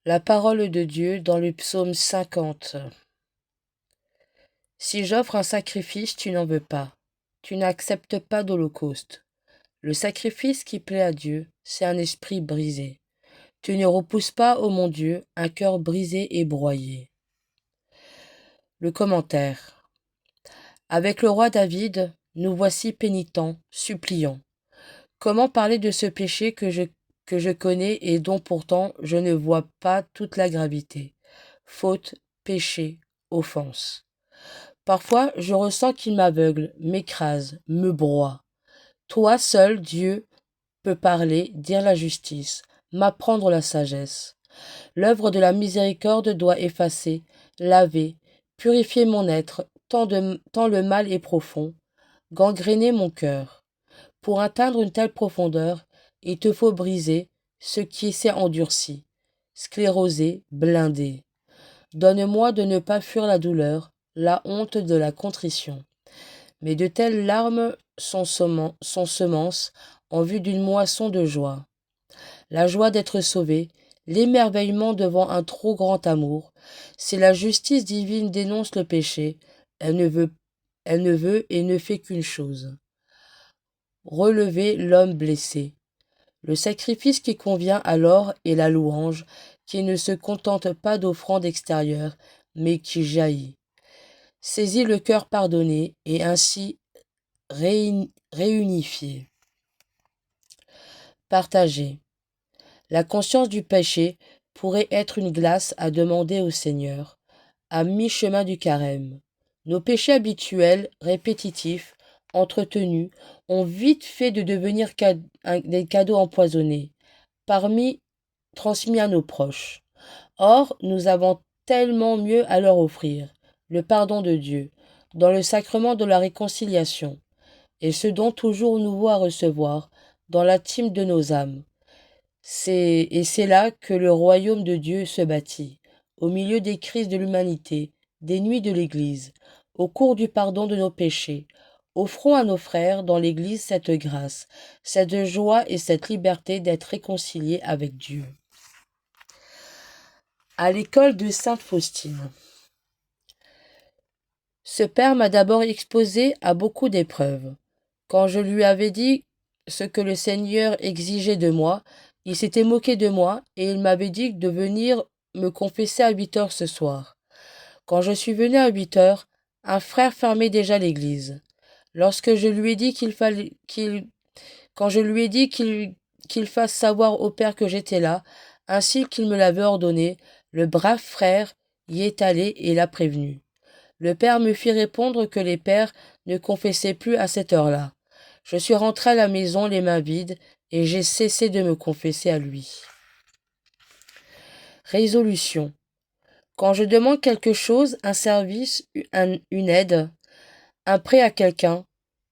La parole de Dieu dans le psaume 50. Si j'offre un sacrifice, tu n'en veux pas. Tu n'acceptes pas d'holocauste. Le sacrifice qui plaît à Dieu, c'est un esprit brisé. Tu ne repousses pas, ô mon Dieu, un cœur brisé et broyé. Le commentaire. Avec le roi David, nous voici pénitents, suppliants. Comment parler de ce péché que je connais et dont pourtant je ne vois pas toute la gravité? Faute, péché, offense. Parfois, je ressens qu'il m'aveugle, m'écrase, me broie. Toi seul, Dieu, peux parler, dire la justice, m'apprendre la sagesse. L'œuvre de la miséricorde doit effacer, laver, purifier mon être, tant le mal est profond, gangréner mon cœur. Pour atteindre une telle profondeur, il te faut briser ce qui s'est endurci, sclérosé, blindé. Donne-moi de ne pas fuir la douleur, la honte de la contrition. Mais de telles larmes sont semences en vue d'une moisson de joie. La joie d'être sauvé, l'émerveillement devant un trop grand amour, si la justice divine dénonce le péché, elle ne veut et ne fait qu'une chose: relever l'homme blessé. Le sacrifice qui convient alors est la louange, qui ne se contente pas d'offrandes extérieures, mais qui jaillit. Saisis le cœur pardonné et ainsi réunifié. Partagé. La conscience du péché pourrait être une glace à demander au Seigneur, à mi-chemin du carême. Nos péchés habituels, répétitifs, entretenus, ont vite fait de devenir des cadeaux empoisonnés, transmis à nos proches. Or, nous avons tellement mieux à leur offrir: le pardon de Dieu, dans le sacrement de la réconciliation, et ce don toujours nouveau à recevoir, dans l'intime de nos âmes. C'est là que le royaume de Dieu se bâtit, au milieu des crises de l'humanité, des nuits de l'Église, au cours du pardon de nos péchés. Offrons à nos frères dans l'Église cette grâce, cette joie et cette liberté d'être réconciliés avec Dieu. À l'école de Sainte Faustine. Ce père m'a d'abord exposé à beaucoup d'épreuves. Quand je lui avais dit ce que le Seigneur exigeait de moi, il s'était moqué de moi et il m'avait dit de venir me confesser à 8 heures ce soir. Quand je suis venu à 8 heures, un frère fermait déjà l'église. Lorsque je lui ai dit quand je lui ai dit qu'il fasse savoir au père que j'étais là, ainsi qu'il me l'avait ordonné, le brave frère y est allé et l'a prévenu. Le père me fit répondre que les pères ne confessaient plus à cette heure-là. Je suis rentré à la maison les mains vides et j'ai cessé de me confesser à lui. Résolution. Quand je demande quelque chose, un service, une aide, un prêt à quelqu'un,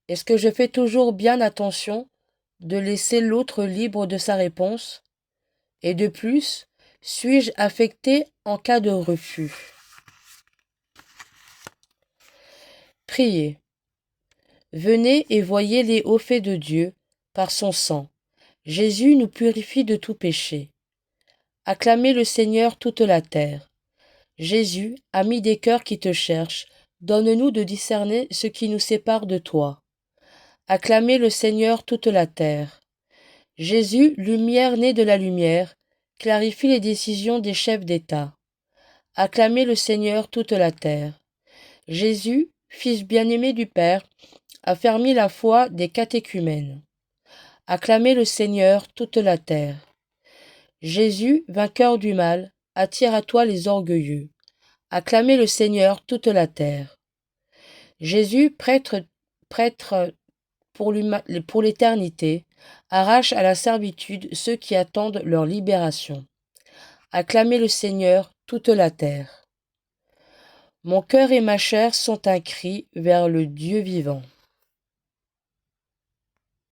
est-ce que je fais toujours bien attention de laisser l'autre libre de sa réponse? Et de plus, suis-je affecté en cas de refus? Priez. Venez et voyez les hauts faits de Dieu par son sang. Jésus nous purifie de tout péché. Acclamez le Seigneur toute la terre. Jésus, ami des cœurs qui te cherchent, donne-nous de discerner ce qui nous sépare de toi. Acclamez le Seigneur toute la terre. Jésus, lumière née de la lumière, clarifie les décisions des chefs d'État. Acclamez le Seigneur toute la terre. Jésus, Fils bien-aimé du Père, affermit la foi des catéchumènes. Acclamez le Seigneur toute la terre. Jésus, vainqueur du mal, attire à toi les orgueilleux. Acclamez le Seigneur toute la terre. Jésus, prêtre pour l'éternité, arrache à la servitude ceux qui attendent leur libération. Acclamez le Seigneur toute la terre. Mon cœur et ma chair sont un cri vers le Dieu vivant.